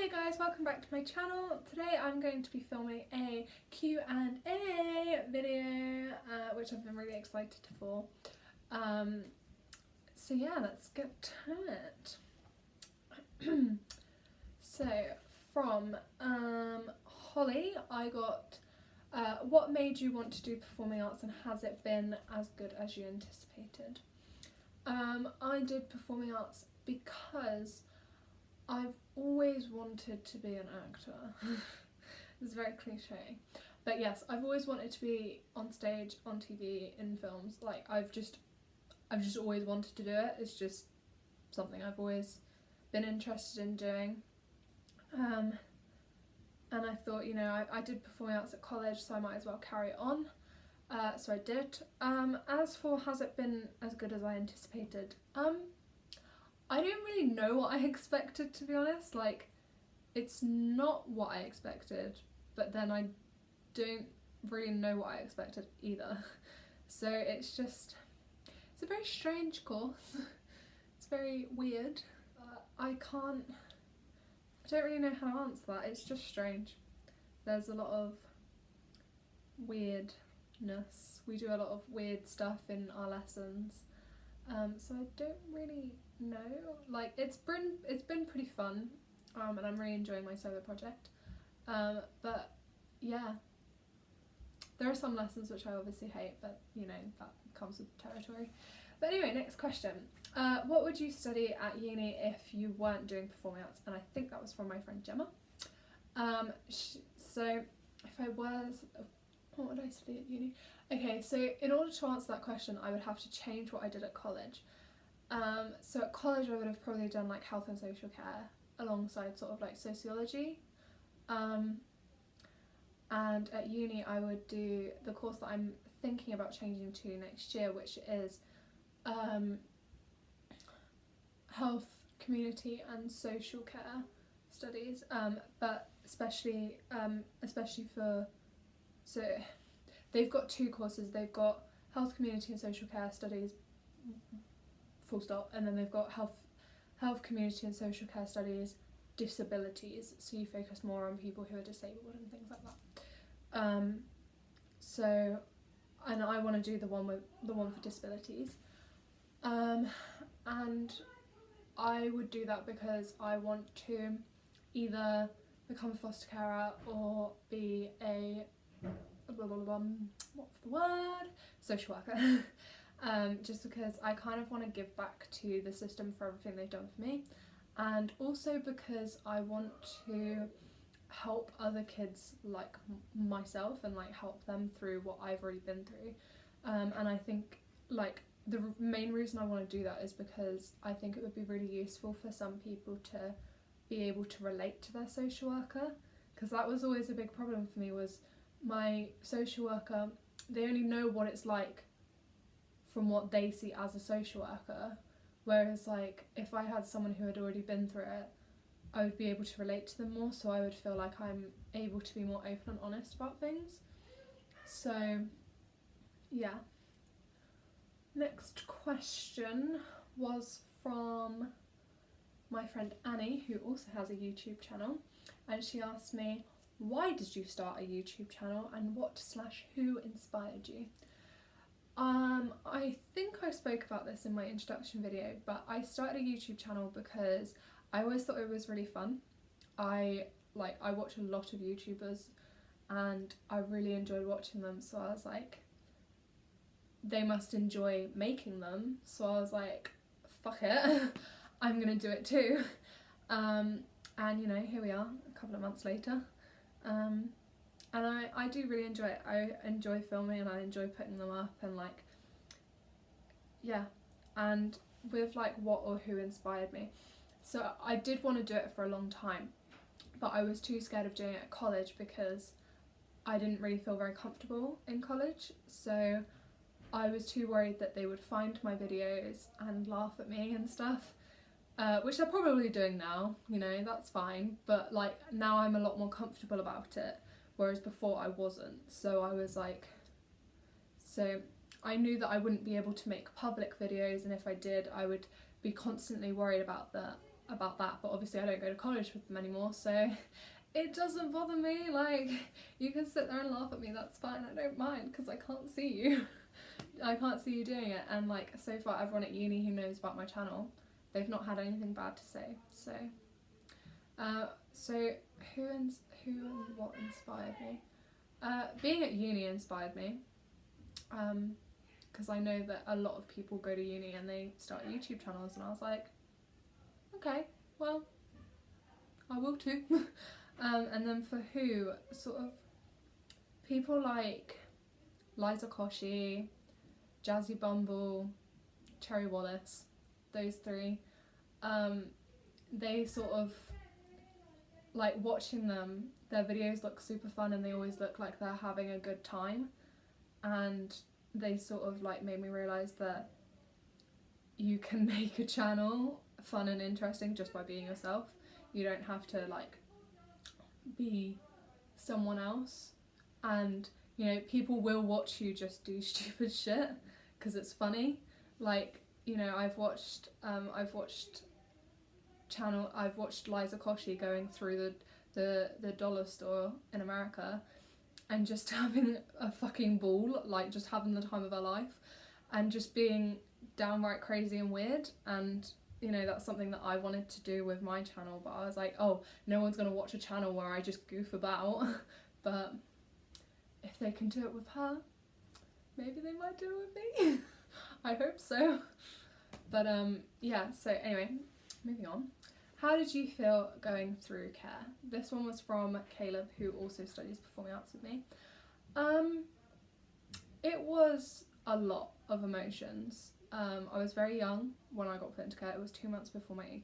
Hiya guys, welcome back to my channel. Today I'm going to be filming a Q&A video, which I've been really excited for. So yeah, let's get to it. So from Holly, I got what made you want to do performing arts and has it been as good as you anticipated? I did performing arts because I've always wanted to be an actor. It's very cliche, but yes, I've always wanted to be on stage, on TV, in films. Like I've just always wanted to do it. It's just something I've always been interested in doing. And I thought, you know, I did performing arts at college, so I might as well carry it on. So I did. As for has it been as good as I anticipated? I don't really know what I expected, to be honest. Like, it's not what I expected, but then I don't really know what I expected either. So it's a very strange course. It's very weird. I don't really know how to answer that. It's just strange. There's a lot of weirdness. We do a lot of weird stuff in our lessons. So I don't really know. Like it's been pretty fun, and I'm really enjoying my solo project. But yeah, there are some lessons which I obviously hate, but you know, that comes with territory. But anyway, next question. What would you study at uni if you weren't doing performing arts? And I think that was from my friend Gemma. So if I was, what would I study at uni? Okay, so in order to answer that question, I would have to change what I did at college. So at college I would have probably done like health and social care alongside sort of like sociology. And at uni I would do the course that I'm thinking about changing to next year, which is health, community and social care studies, but especially for, so they've got two courses. They've got health, community and social care studies, full stop, and then they've got health, community and social care studies, disabilities, so you focus more on people who are disabled and things like that. So, and I want to do the one for disabilities, and I would do that because I want to either become a foster carer or be a what's the word? Social worker. Just because I kind of want to give back to the system for everything they've done for me, and also because I want to help other kids like myself and like help them through what I've already been through. And I think like the main reason I want to do that is because I think it would be really useful for some people to be able to relate to their social worker, because that was always a big problem for me. Was my social worker, they only know what it's like from what they see as a social worker, whereas like if I had someone who had already been through it, I would be able to relate to them more, so I would feel like I'm able to be more open and honest about things. So yeah. Next question was from my friend Annie, who also has a YouTube channel, and she asked me, why did you start a YouTube channel and what/who inspired you? I think I spoke about this in my introduction video, but I started a YouTube channel because I always thought it was really fun. I watch a lot of YouTubers and I really enjoyed watching them, so I was like, they must enjoy making them, so I was like, fuck it, I'm gonna do it too. And you know, here we are a couple of months later. And I do really enjoy it. I enjoy filming and I enjoy putting them up, and like, yeah. And with like what or who inspired me, so I did want to do it for a long time, but I was too scared of doing it at college because I didn't really feel very comfortable in college, so I was too worried that they would find my videos and laugh at me and stuff, which they're probably doing now, you know, that's fine, but like now I'm a lot more comfortable about it, whereas before I wasn't. So I was like, so I knew that I wouldn't be able to make public videos, and if I did I would be constantly worried about that about that, but obviously I don't go to college with them anymore, so it doesn't bother me. Like, you can sit there and laugh at me, that's fine, I don't mind, because I can't see you. I can't see you doing it. And like, so far everyone at uni who knows about my channel, they've not had anything bad to say. So who and what inspired me? Being at uni inspired me, because I know that a lot of people go to uni and they start YouTube channels, and I was like, okay, well, I will too. And then for who, sort of people like Liza Koshy, Jazzy Bumble, Cherry Wallace, those three, they sort of, like, watching them, their videos look super fun and they always look like they're having a good time, and they sort of like made me realise that you can make a channel fun and interesting just by being yourself. You don't have to like be someone else, and you know, people will watch you just do stupid shit because it's funny. Like, you know, I've watched Liza Koshy going through the dollar store in America and just having a fucking ball, like just having the time of her life and just being downright crazy and weird. And you know, that's something that I wanted to do with my channel, but I was like, oh, no one's gonna watch a channel where I just goof about. But if they can do it with her, maybe they might do it with me. I hope so. But yeah, so anyway, moving on. How did you feel going through care? This one was from Caleb, who also studies performing arts with me. It was a lot of emotions. I was very young when I got put into care. It was 2 months before I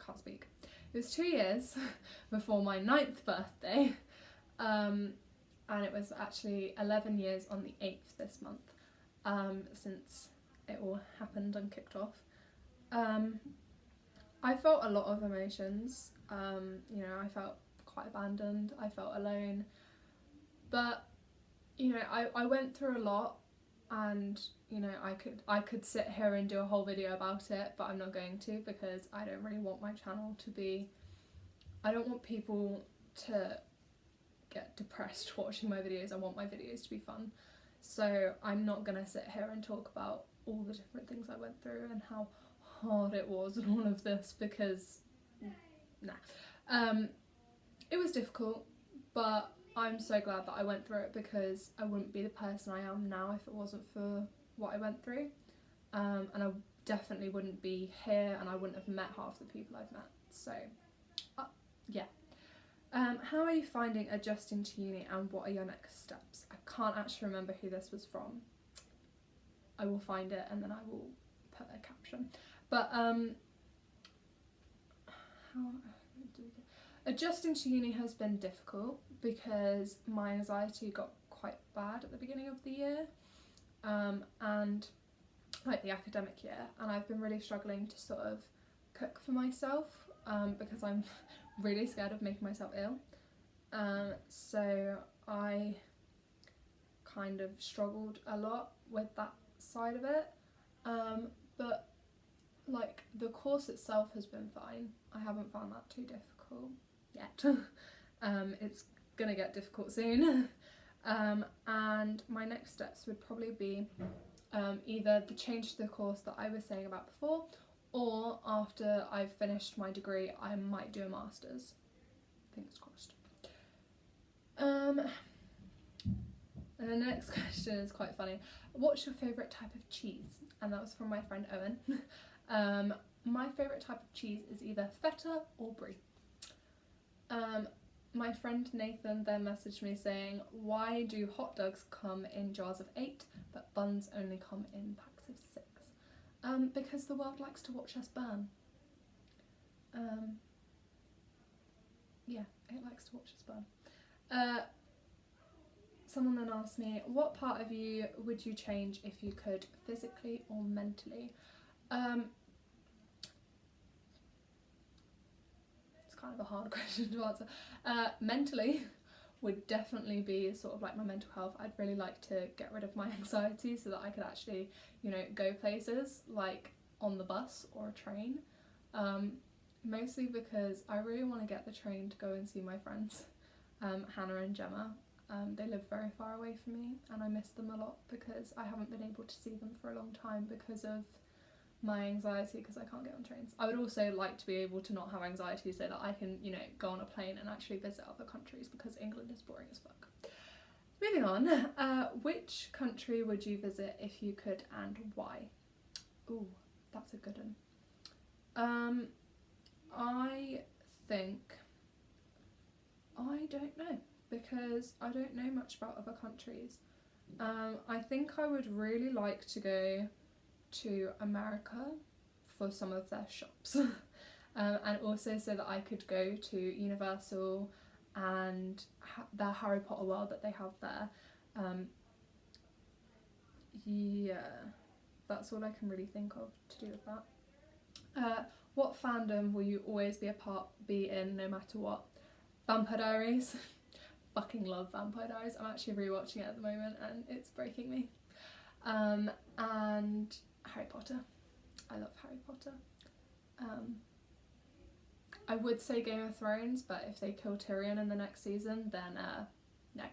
can't speak. It was 2 years before my 9th birthday. And it was actually 11 years on the 8th this month, since it all happened and kicked off. I felt a lot of emotions. You know, I felt quite abandoned, I felt alone, but you know, I went through a lot, and you know, I could sit here and do a whole video about it, but I'm not going to, because I don't really want my channel to be, I don't want people to get depressed watching my videos. I want my videos to be fun, so I'm not gonna sit here and talk about all the different things I went through and how hard it was and all of this, because it was difficult, but I'm so glad that I went through it, because I wouldn't be the person I am now if it wasn't for what I went through, and I definitely wouldn't be here, and I wouldn't have met half the people I've met. So yeah. How are you finding adjusting to uni, and what are your next steps? I can't actually remember who this was from. I will find it and then I will put a caption. But adjusting to uni has been difficult, because my anxiety got quite bad at the beginning of the year, and like the academic year, and I've been really struggling to sort of cook for myself, because I'm really scared of making myself ill. So I kind of struggled a lot with that side of it, but like the course itself has been fine. I haven't found that too difficult yet. It's gonna get difficult soon. And my next steps would probably be either the change to the course that I was saying about before, or after I've finished my degree I might do a master's. Fingers crossed. And the next question is quite funny. What's your favourite type of cheese? And that was from my friend Owen. My favourite type of cheese is either feta or brie. My friend Nathan then messaged me saying, why do hot dogs come in jars of 8 but buns only come in packs of 6? Because the world likes to watch us burn. Yeah, it likes to watch us burn. Someone then asked me, what part of you would you change if you could, physically or mentally? It's kind of a hard question to answer. Mentally would definitely be sort of like my mental health. I'd really like to get rid of my anxiety so that I could actually, you know, go places. Like on the bus or a train, mostly because I really want to get the train to go and see my friends, Hannah and Gemma. They live very far away from me and I miss them a lot because I haven't been able to see them for a long time because of my anxiety, because I can't get on trains. I would also like to be able to not have anxiety so that I can, you know, go on a plane and actually visit other countries, because England is boring as fuck. Moving on, which country would you visit if you could and why? Ooh, that's a good one. I think, I don't know, because I don't know much about other countries. I think I would really like to go to America for some of their shops, and also so that I could go to Universal and their Harry Potter world that they have there. Yeah, that's all I can really think of to do with that. What fandom will you always be in no matter what? Vampire Diaries. Fucking love Vampire Diaries. I'm actually rewatching it at the moment and it's breaking me. And Harry Potter. I love Harry Potter. I would say Game of Thrones, but if they kill Tyrion in the next season, then no.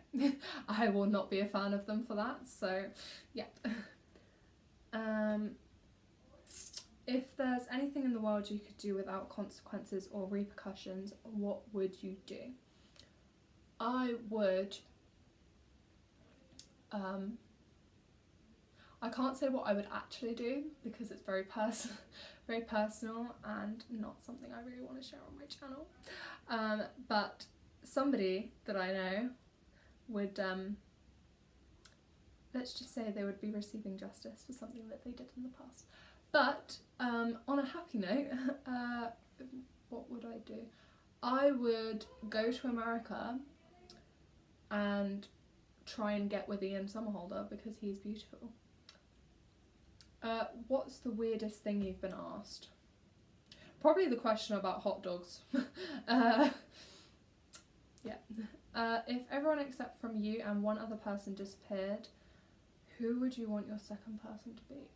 I will not be a fan of them for that, so yeah. If there's anything in the world you could do without consequences or repercussions, what would you do? I would... I can't say what I would actually do because it's very personal and not something I really want to share on my channel. But somebody that I know would, let's just say they would be receiving justice for something that they did in the past. But on a happy note, what would I do? I would go to America and try and get with Ian Somerhalder because he's beautiful. What's the weirdest thing you've been asked? Probably the question about hot dogs. Yeah. If everyone except from you and one other person disappeared, who would you want your second person to be?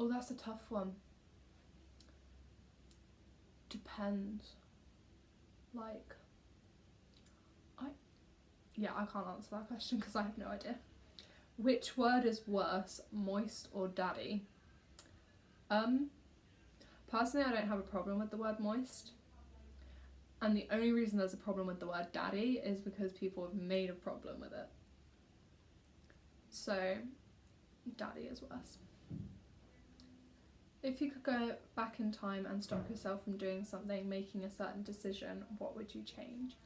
Oh, that's a tough one. Depends. Like, I can't answer that question because I have no idea. Which word is worse, moist or daddy? Personally, I don't have a problem with the word moist. And the only reason there's a problem with the word daddy is because people have made a problem with it. So, daddy is worse. If you could go back in time and stop yourself from doing something, making a certain decision, what would you change?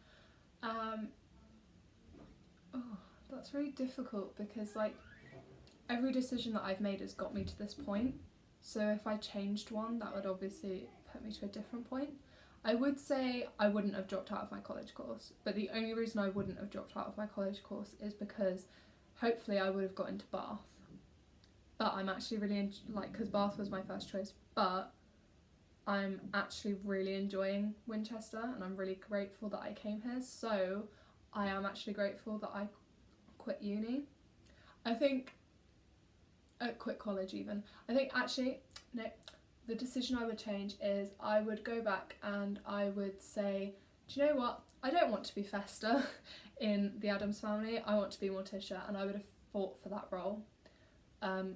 That's really difficult because like every decision that I've made has got me to this point. So if I changed one, that would obviously put me to a different point. I would say I wouldn't have dropped out of my college course, but the only reason I wouldn't have dropped out of my college course is because hopefully I would have got into Bath. But I'm actually really, because Bath was my first choice, but I'm actually really enjoying Winchester and I'm really grateful that I came here. So I am actually grateful that I quit uni. I think, quit college even. I think actually, no, the decision I would change is I would go back and I would say, do you know what? I don't want to be Fester in the Addams Family. I want to be Morticia, and I would have fought for that role,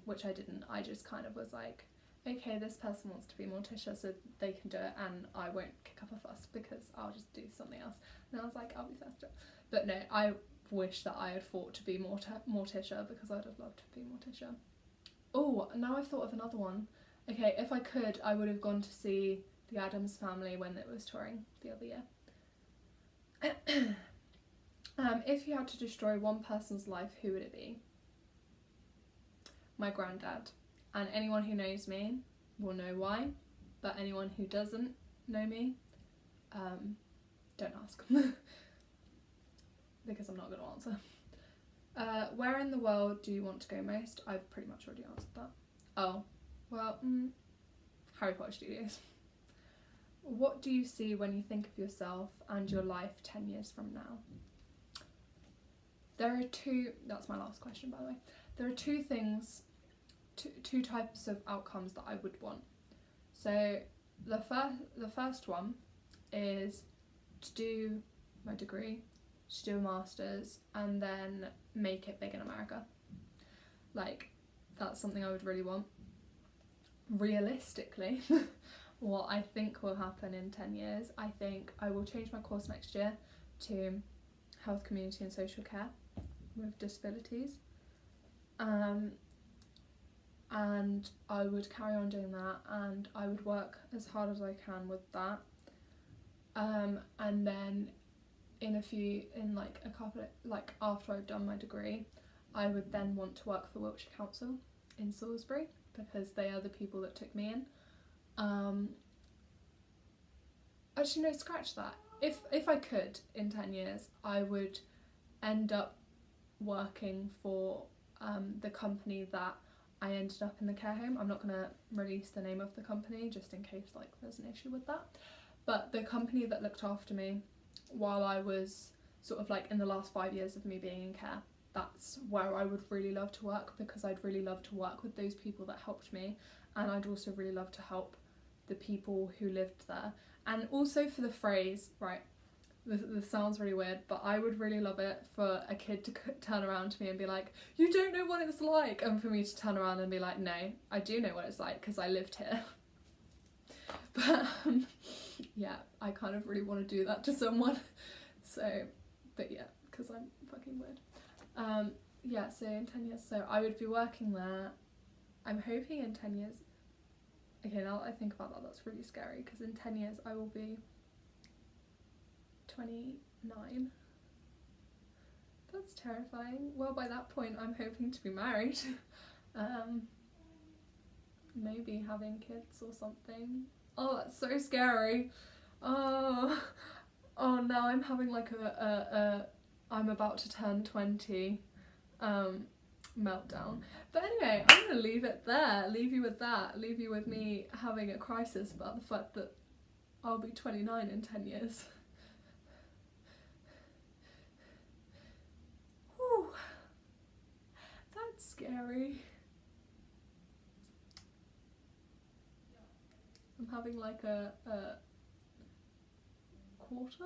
which I didn't. I just kind of was like, okay, this person wants to be Morticia, so they can do it, and I won't kick up a fuss because I'll just do something else. And I was like, I'll be Fester. But no, I wish that I had fought to be Morticia because I'd have loved to be Morticia. Oh, now I've thought of another one. Okay, if I could, I would have gone to see the Addams Family when it was touring the other year. If you had to destroy one person's life, who would it be? My granddad. And anyone who knows me will know why, but anyone who doesn't know me, don't ask. Because I'm not going to answer. Where in the world do you want to go most? I've pretty much already answered that. Oh, well, Harry Potter Studios. What do you see when you think of yourself and your life 10 years from now? There are two, that's my last question by the way. There are two things two types of outcomes that I would want. So the first one is to do my degree, to do a master's, and then make it big in America. Like, that's something I would really want. Realistically, what I think will happen in 10 years, I think I will change my course next year to health, community and social care with disabilities. And I would carry on doing that, and I would work as hard as I can with that. And then after I've done my degree, I would then want to work for Wiltshire Council in Salisbury, because they are the people that took me in. Actually, no, scratch that. If I could, in 10 years, I would end up working for the company that I ended up in the care home. I'm not going to release the name of the company just in case like there's an issue with that. But the company that looked after me while I was sort of like in the last 5 years of me being in care, that's where I would really love to work, because I'd really love to work with those people that helped me, and I'd also really love to help the people who lived there. And also for the phrase, right, this sounds really weird, but I would really love it for a kid to turn around to me and be like, you don't know what it's like, and for me to turn around and be like, no, I do know what it's like because I lived here. But yeah, I kind of really want to do that to someone. So, but yeah, because I'm fucking weird. Yeah, so in 10 years, so I would be working there. I'm hoping in 10 years, okay, now that I think about that, that's really scary, because in 10 years I will be 29. That's terrifying. Well, by that point I'm hoping to be married. Maybe having kids or something. Oh, that's so scary. Oh now I'm having like a I'm about to turn 20 meltdown. But anyway, I'm gonna leave it there, leave you with that, leave you with me having a crisis about the fact that I'll be 29 in 10 years. Whew. That's scary. I'm having like a quarter?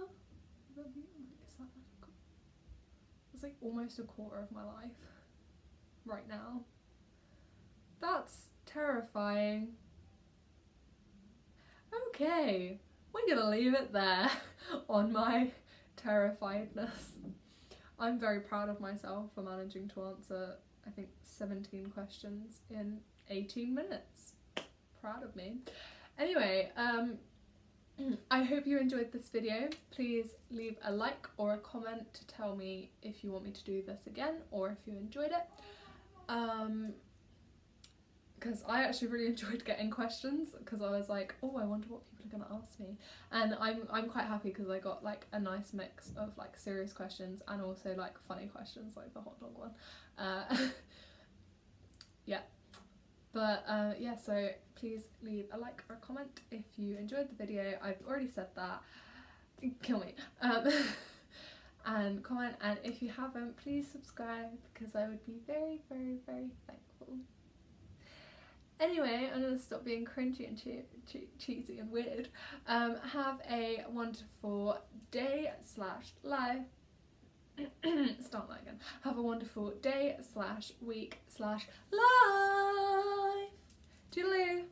It's like almost a quarter of my life right now. That's terrifying. Okay, we're gonna leave it there on my terrifiedness. I'm very proud of myself for managing to answer, I think, 17 questions in 18 minutes. Proud of me. Anyway, I hope you enjoyed this video. Please leave a like or a comment to tell me if you want me to do this again or if you enjoyed it. Because I actually really enjoyed getting questions, because I was like, oh, I wonder what people are going to ask me. And I'm quite happy because I got like a nice mix of like serious questions and also like funny questions, like the hot dog one. Yeah. But yeah, so please leave a like or a comment if you enjoyed the video. I've already said that. Kill me. And comment, and if you haven't, please subscribe, because I would be very, very, very thankful. Anyway, I'm going to stop being cringy and cheesy and weird. Have a wonderful day / life. Start that again. Have a wonderful day / week / life. Toodaloo.